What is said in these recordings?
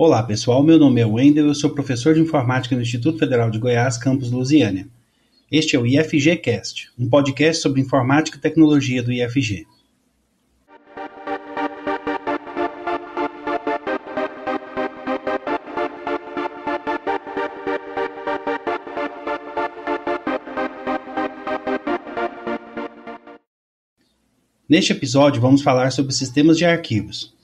Olá pessoal, meu nome é Wendel, eu sou professor de informática no Instituto Federal de Goiás, campus Lusiânia. Este é o IFG-Cast, um podcast sobre informática e tecnologia do IFG. Neste episódio vamos falar sobre sistemas de arquivos.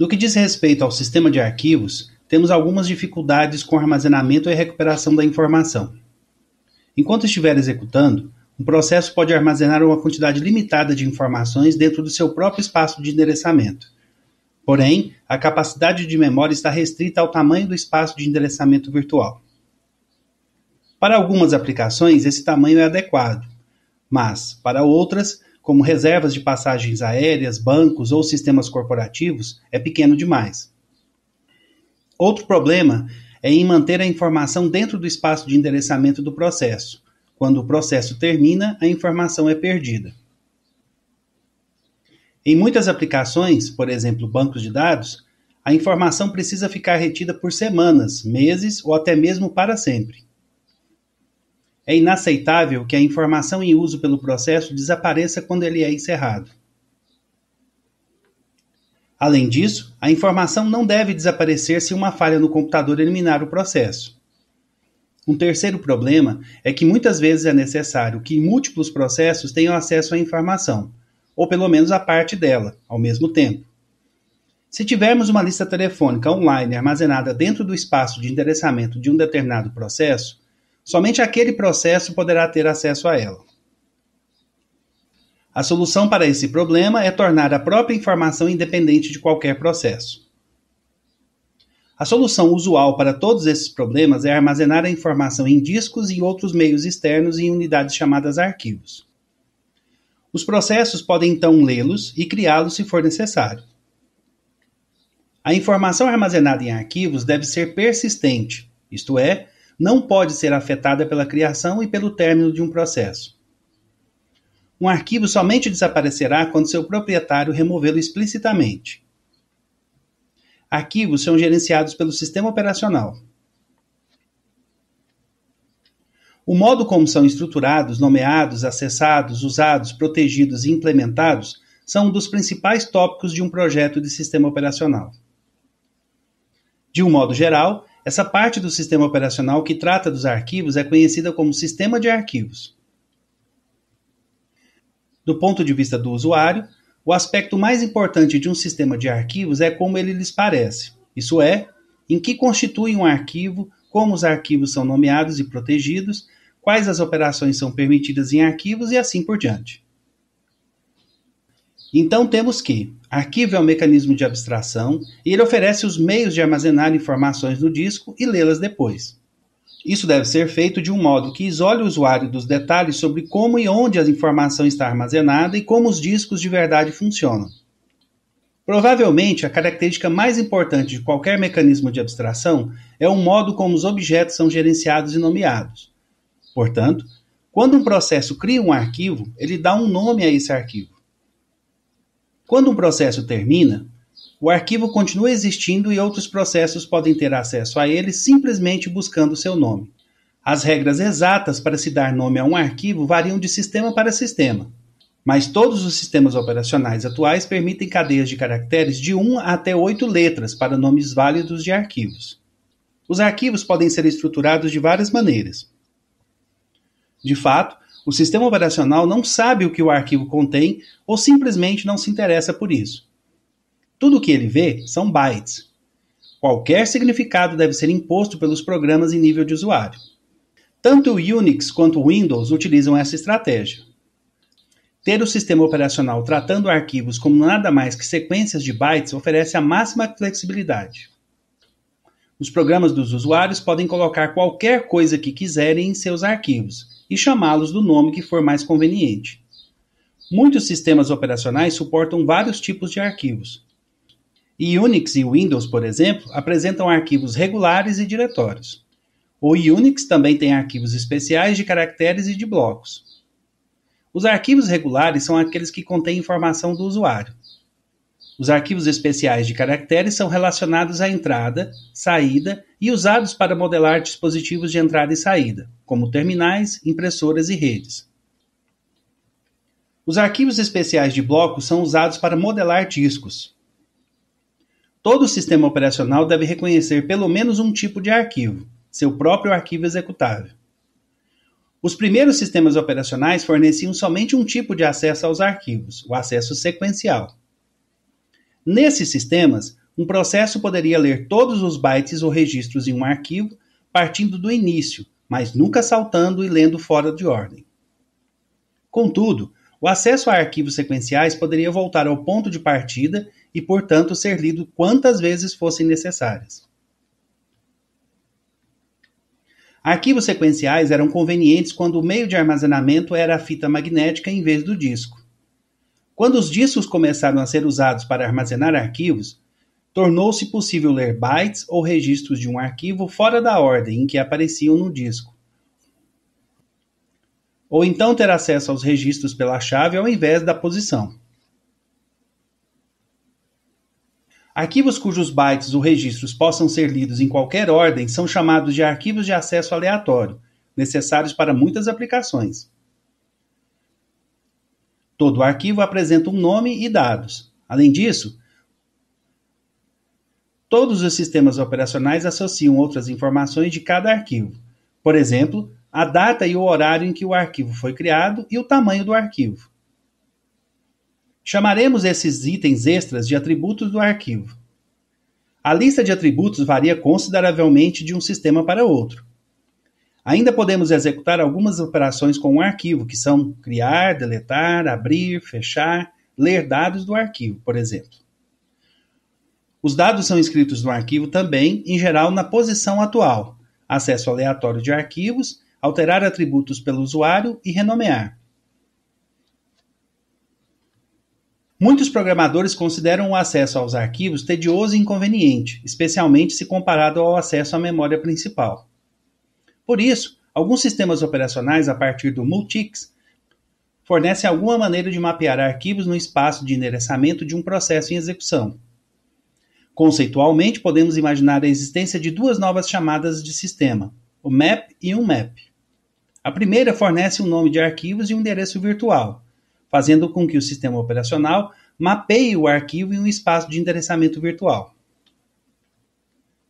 No que diz respeito ao sistema de arquivos, temos algumas dificuldades com o armazenamento e recuperação da informação. Enquanto estiver executando, um processo pode armazenar uma quantidade limitada de informações dentro do seu próprio espaço de endereçamento. Porém, a capacidade de memória está restrita ao tamanho do espaço de endereçamento virtual. Para algumas aplicações, esse tamanho é adequado, mas, para outras, como reservas de passagens aéreas, bancos ou sistemas corporativos, é pequeno demais. Outro problema é em manter a informação dentro do espaço de endereçamento do processo. Quando o processo termina, a informação é perdida. Em muitas aplicações, por exemplo, bancos de dados, a informação precisa ficar retida por semanas, meses ou até mesmo para sempre. É inaceitável que a informação em uso pelo processo desapareça quando ele é encerrado. Além disso, a informação não deve desaparecer se uma falha no computador eliminar o processo. Um terceiro problema é que muitas vezes é necessário que múltiplos processos tenham acesso à informação, ou pelo menos a parte dela, ao mesmo tempo. Se tivermos uma lista telefônica online armazenada dentro do espaço de endereçamento de um determinado processo, somente aquele processo poderá ter acesso a ela. A solução para esse problema é tornar a própria informação independente de qualquer processo. A solução usual para todos esses problemas é armazenar a informação em discos e outros meios externos em unidades chamadas arquivos. Os processos podem então lê-los e criá-los se for necessário. A informação armazenada em arquivos deve ser persistente, isto é, não pode ser afetada pela criação e pelo término de um processo. Um arquivo somente desaparecerá quando seu proprietário removê-lo explicitamente. Arquivos são gerenciados pelo sistema operacional. O modo como são estruturados, nomeados, acessados, usados, protegidos e implementados são um dos principais tópicos de um projeto de sistema operacional. De um modo geral, essa parte do sistema operacional que trata dos arquivos é conhecida como sistema de arquivos. Do ponto de vista do usuário, o aspecto mais importante de um sistema de arquivos é como ele lhes parece, isso é, em que constitui um arquivo, como os arquivos são nomeados e protegidos, quais as operações são permitidas em arquivos e assim por diante. Então temos que arquivo é um mecanismo de abstração e ele oferece os meios de armazenar informações no disco e lê-las depois. Isso deve ser feito de um modo que isole o usuário dos detalhes sobre como e onde a informação está armazenada e como os discos de verdade funcionam. Provavelmente, a característica mais importante de qualquer mecanismo de abstração é o modo como os objetos são gerenciados e nomeados. Portanto, quando um processo cria um arquivo, ele dá um nome a esse arquivo. Quando um processo termina, o arquivo continua existindo e outros processos podem ter acesso a ele simplesmente buscando seu nome. As regras exatas para se dar nome a um arquivo variam de sistema para sistema, mas todos os sistemas operacionais atuais permitem cadeias de caracteres de 1 até 8 letras para nomes válidos de arquivos. Os arquivos podem ser estruturados de várias maneiras. De fato, o sistema operacional não sabe o que o arquivo contém ou simplesmente não se interessa por isso. Tudo o que ele vê são bytes. Qualquer significado deve ser imposto pelos programas em nível de usuário. Tanto o Unix quanto o Windows utilizam essa estratégia. Ter o sistema operacional tratando arquivos como nada mais que sequências de bytes oferece a máxima flexibilidade. Os programas dos usuários podem colocar qualquer coisa que quiserem em seus arquivos e chamá-los do nome que for mais conveniente. Muitos sistemas operacionais suportam vários tipos de arquivos. E Unix e Windows, por exemplo, apresentam arquivos regulares e diretórios. O Unix também tem arquivos especiais de caracteres e de blocos. Os arquivos regulares são aqueles que contêm informação do usuário. Os arquivos especiais de caracteres são relacionados à entrada, saída e usados para modelar dispositivos de entrada e saída, como terminais, impressoras e redes. Os arquivos especiais de blocos são usados para modelar discos. Todo sistema operacional deve reconhecer pelo menos um tipo de arquivo, seu próprio arquivo executável. Os primeiros sistemas operacionais forneciam somente um tipo de acesso aos arquivos, o acesso sequencial. Nesses sistemas, um processo poderia ler todos os bytes ou registros em um arquivo, partindo do início, mas nunca saltando e lendo fora de ordem. Contudo, o acesso a arquivos sequenciais poderia voltar ao ponto de partida e, portanto, ser lido quantas vezes fossem necessárias. Arquivos sequenciais eram convenientes quando o meio de armazenamento era a fita magnética em vez do disco. Quando os discos começaram a ser usados para armazenar arquivos, tornou-se possível ler bytes ou registros de um arquivo fora da ordem em que apareciam no disco, ou então ter acesso aos registros pela chave ao invés da posição. Arquivos cujos bytes ou registros possam ser lidos em qualquer ordem são chamados de arquivos de acesso aleatório, necessários para muitas aplicações. Todo arquivo apresenta um nome e dados. Além disso, todos os sistemas operacionais associam outras informações de cada arquivo. Por exemplo, a data e o horário em que o arquivo foi criado e o tamanho do arquivo. Chamaremos esses itens extras de atributos do arquivo. A lista de atributos varia consideravelmente de um sistema para outro. Ainda podemos executar algumas operações com um arquivo, que são criar, deletar, abrir, fechar, ler dados do arquivo, por exemplo. Os dados são escritos no arquivo também, em geral, na posição atual, acesso aleatório de arquivos, alterar atributos pelo usuário e renomear. Muitos programadores consideram o acesso aos arquivos tedioso e inconveniente, especialmente se comparado ao acesso à memória principal. Por isso, alguns sistemas operacionais a partir do Multics fornecem alguma maneira de mapear arquivos no espaço de endereçamento de um processo em execução. Conceitualmente, podemos imaginar a existência de duas novas chamadas de sistema, o map e um map. A primeira fornece um nome de arquivos e um endereço virtual, fazendo com que o sistema operacional mapeie o arquivo em um espaço de endereçamento virtual.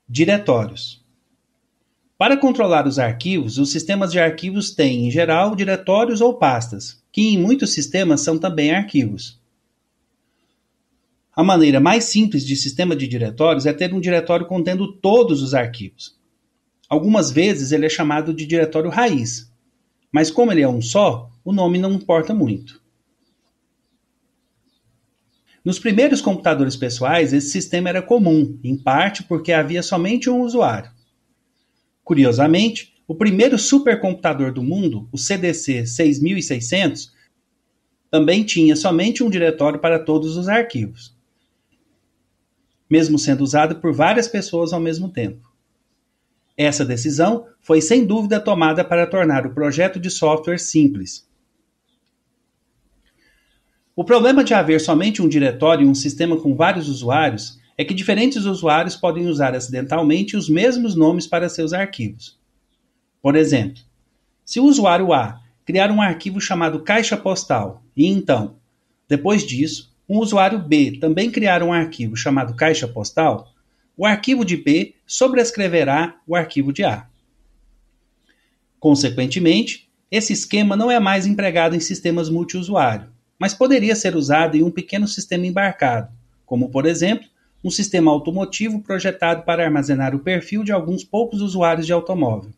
Diretórios. Para controlar os arquivos, os sistemas de arquivos têm, em geral, diretórios ou pastas, que em muitos sistemas são também arquivos. A maneira mais simples de sistema de diretórios é ter um diretório contendo todos os arquivos. Algumas vezes ele é chamado de diretório raiz, mas como ele é um só, o nome não importa muito. Nos primeiros computadores pessoais, esse sistema era comum, em parte porque havia somente um usuário. Curiosamente, o primeiro supercomputador do mundo, o CDC 6600, também tinha somente um diretório para todos os arquivos, mesmo sendo usado por várias pessoas ao mesmo tempo. Essa decisão foi sem dúvida tomada para tornar o projeto de software simples. O problema de haver somente um diretório em um sistema com vários usuários é que diferentes usuários podem usar acidentalmente os mesmos nomes para seus arquivos. Por exemplo, se o usuário A criar um arquivo chamado caixa postal e então, depois disso, um usuário B também criar um arquivo chamado caixa postal, o arquivo de B sobrescreverá o arquivo de A. Consequentemente, esse esquema não é mais empregado em sistemas multiusuário, mas poderia ser usado em um pequeno sistema embarcado, como, por exemplo, um sistema automotivo projetado para armazenar o perfil de alguns poucos usuários de automóvel.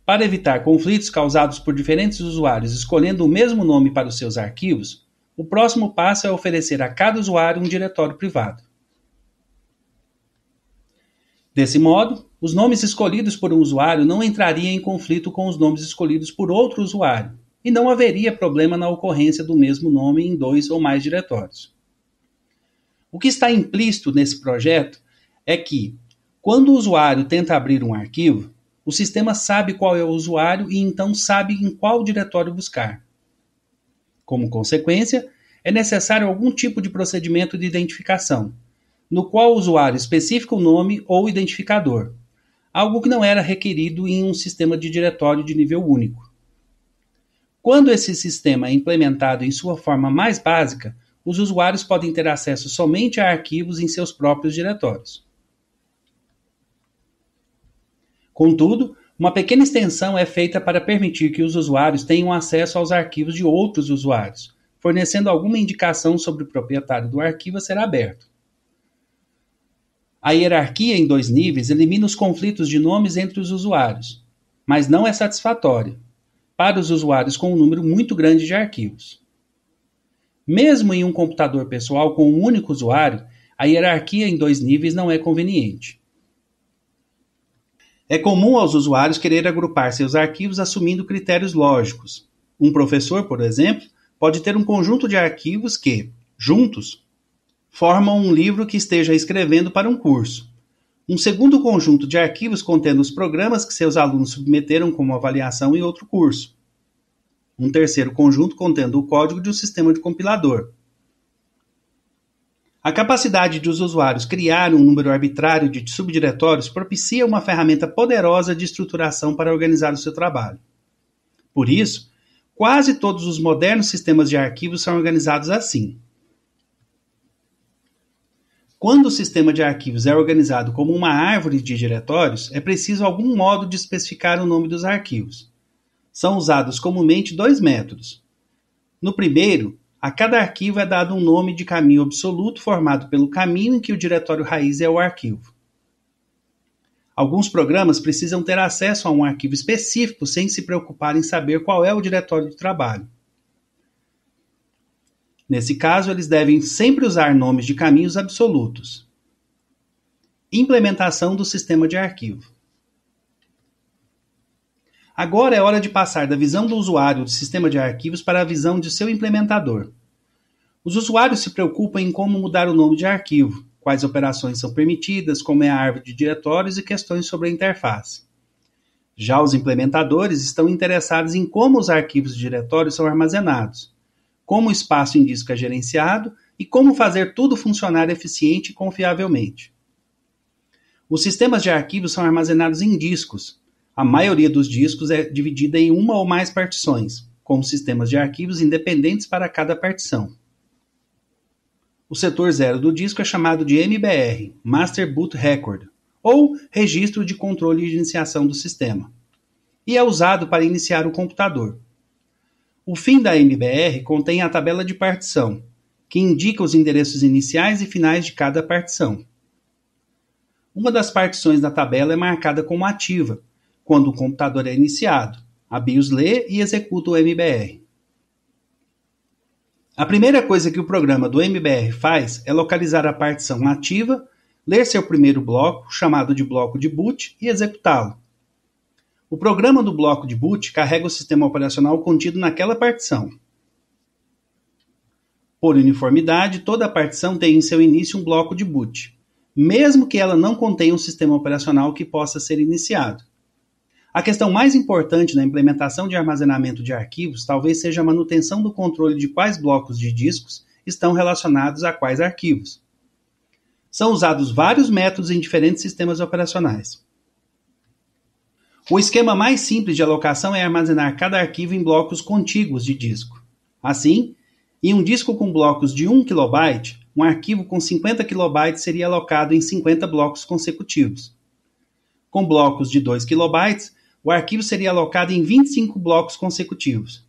Para evitar conflitos causados por diferentes usuários escolhendo o mesmo nome para os seus arquivos, o próximo passo é oferecer a cada usuário um diretório privado. Desse modo, os nomes escolhidos por um usuário não entrariam em conflito com os nomes escolhidos por outro usuário, e não haveria problema na ocorrência do mesmo nome em 2 ou mais diretórios. O que está implícito nesse projeto é que, quando o usuário tenta abrir um arquivo, o sistema sabe qual é o usuário e então sabe em qual diretório buscar. Como consequência, é necessário algum tipo de procedimento de identificação, no qual o usuário especifica o nome ou identificador, algo que não era requerido em um sistema de diretório de nível único. Quando esse sistema é implementado em sua forma mais básica, os usuários podem ter acesso somente a arquivos em seus próprios diretórios. Contudo, uma pequena extensão é feita para permitir que os usuários tenham acesso aos arquivos de outros usuários, fornecendo alguma indicação sobre o proprietário do arquivo a ser aberto. A hierarquia em 2 níveis elimina os conflitos de nomes entre os usuários, mas não é satisfatória para os usuários com um número muito grande de arquivos. Mesmo em um computador pessoal com um único usuário, a hierarquia em 2 níveis não é conveniente. É comum aos usuários querer agrupar seus arquivos assumindo critérios lógicos. Um professor, por exemplo, pode ter um conjunto de arquivos que, juntos, formam um livro que esteja escrevendo para um curso. Um segundo conjunto de arquivos contendo os programas que seus alunos submeteram como avaliação em outro curso. Um terceiro conjunto contendo o código de um sistema de compilador. A capacidade de os usuários criar um número arbitrário de subdiretórios propicia uma ferramenta poderosa de estruturação para organizar o seu trabalho. Por isso, quase todos os modernos sistemas de arquivos são organizados assim. Quando o sistema de arquivos é organizado como uma árvore de diretórios, é preciso algum modo de especificar o nome dos arquivos. São usados comumente 2 métodos. No primeiro, a cada arquivo é dado um nome de caminho absoluto formado pelo caminho em que o diretório raiz é o arquivo. Alguns programas precisam ter acesso a um arquivo específico sem se preocupar em saber qual é o diretório de trabalho. Nesse caso, eles devem sempre usar nomes de caminhos absolutos. Implementação do sistema de arquivo. Agora é hora de passar da visão do usuário do sistema de arquivos para a visão de seu implementador. Os usuários se preocupam em como mudar o nome de arquivo, quais operações são permitidas, como é a árvore de diretórios e questões sobre a interface. Já os implementadores estão interessados em como os arquivos de diretório são armazenados, como o espaço em disco é gerenciado e como fazer tudo funcionar eficiente e confiavelmente. Os sistemas de arquivos são armazenados em discos. A maioria dos discos é dividida em uma ou mais partições, com sistemas de arquivos independentes para cada partição. O setor 0 do disco é chamado de MBR, Master Boot Record, ou Registro de Controle de Iniciação do Sistema, e é usado para iniciar o computador. O fim da MBR contém a tabela de partição, que indica os endereços iniciais e finais de cada partição. Uma das partições da tabela é marcada como ativa, quando o computador é iniciado. A BIOS lê e executa o MBR. A primeira coisa que o programa do MBR faz é localizar a partição ativa, ler seu primeiro bloco, chamado de bloco de boot, e executá-lo. O programa do bloco de boot carrega o sistema operacional contido naquela partição. Por uniformidade, toda a partição tem em seu início um bloco de boot, mesmo que ela não contenha um sistema operacional que possa ser iniciado. A questão mais importante na implementação de armazenamento de arquivos talvez seja a manutenção do controle de quais blocos de discos estão relacionados a quais arquivos. São usados vários métodos em diferentes sistemas operacionais. O esquema mais simples de alocação é armazenar cada arquivo em blocos contíguos de disco. Assim, em um disco com blocos de 1 KB, um arquivo com 50 KB seria alocado em 50 blocos consecutivos. Com blocos de 2 KB, o arquivo seria alocado em 25 blocos consecutivos.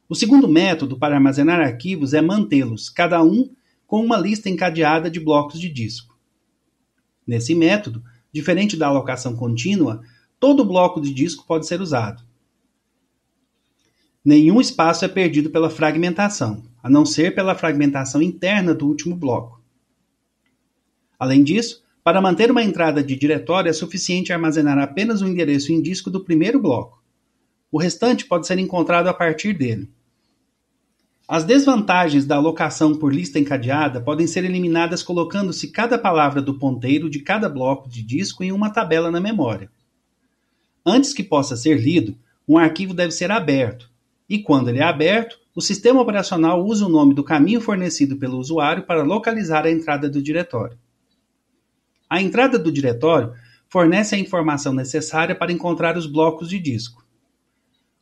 O segundo método para armazenar arquivos é mantê-los, cada um com uma lista encadeada de blocos de disco. Nesse método, diferente da alocação contínua, todo bloco de disco pode ser usado. Nenhum espaço é perdido pela fragmentação, a não ser pela fragmentação interna do último bloco. Além disso, para manter uma entrada de diretório é suficiente armazenar apenas o endereço em disco do primeiro bloco. O restante pode ser encontrado a partir dele. As desvantagens da alocação por lista encadeada podem ser eliminadas colocando-se cada palavra do ponteiro de cada bloco de disco em uma tabela na memória. Antes que possa ser lido, um arquivo deve ser aberto, e quando ele é aberto, o sistema operacional usa o nome do caminho fornecido pelo usuário para localizar a entrada do diretório. A entrada do diretório fornece a informação necessária para encontrar os blocos de disco.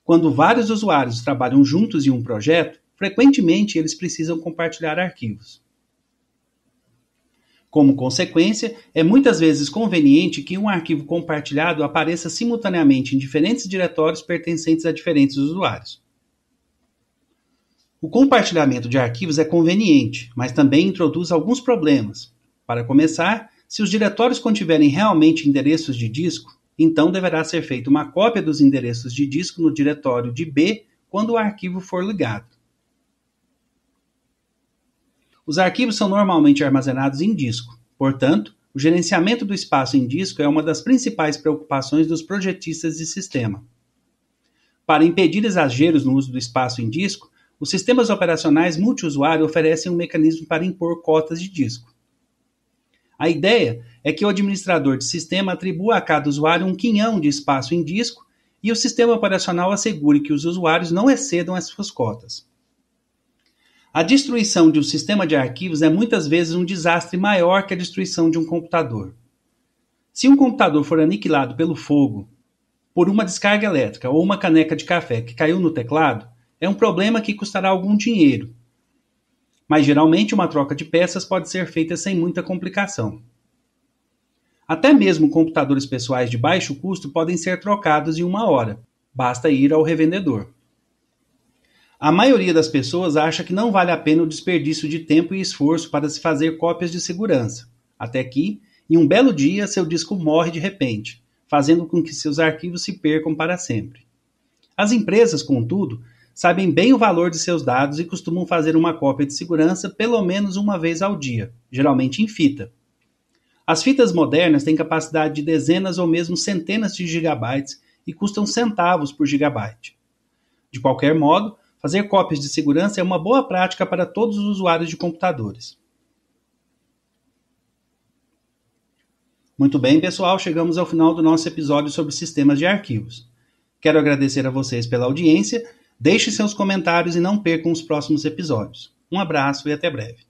Quando vários usuários trabalham juntos em um projeto, frequentemente eles precisam compartilhar arquivos. Como consequência, é muitas vezes conveniente que um arquivo compartilhado apareça simultaneamente em diferentes diretórios pertencentes a diferentes usuários. O compartilhamento de arquivos é conveniente, mas também introduz alguns problemas. Para começar, se os diretórios contiverem realmente endereços de disco, então deverá ser feita uma cópia dos endereços de disco no diretório de B quando o arquivo for ligado. Os arquivos são normalmente armazenados em disco, portanto, o gerenciamento do espaço em disco é uma das principais preocupações dos projetistas de sistema. Para impedir exageros no uso do espaço em disco, os sistemas operacionais multiusuário oferecem um mecanismo para impor cotas de disco. A ideia é que o administrador de sistema atribua a cada usuário um quinhão de espaço em disco e o sistema operacional assegure que os usuários não excedam as suas cotas. A destruição de um sistema de arquivos é muitas vezes um desastre maior que a destruição de um computador. Se um computador for aniquilado pelo fogo, por uma descarga elétrica ou uma caneca de café que caiu no teclado, é um problema que custará algum dinheiro. Mas geralmente uma troca de peças pode ser feita sem muita complicação. Até mesmo computadores pessoais de baixo custo podem ser trocados em 1 hora. Basta ir ao revendedor. A maioria das pessoas acha que não vale a pena o desperdício de tempo e esforço para se fazer cópias de segurança, até que, em um belo dia, seu disco morre de repente, fazendo com que seus arquivos se percam para sempre. As empresas, contudo, sabem bem o valor de seus dados e costumam fazer uma cópia de segurança pelo menos uma vez ao dia, geralmente em fita. As fitas modernas têm capacidade de dezenas ou mesmo centenas de gigabytes e custam centavos por gigabyte. De qualquer modo, fazer cópias de segurança é uma boa prática para todos os usuários de computadores. Muito bem, pessoal, chegamos ao final do nosso episódio sobre sistemas de arquivos. Quero agradecer a vocês pela audiência, deixe seus comentários e não percam os próximos episódios. Um abraço e até breve.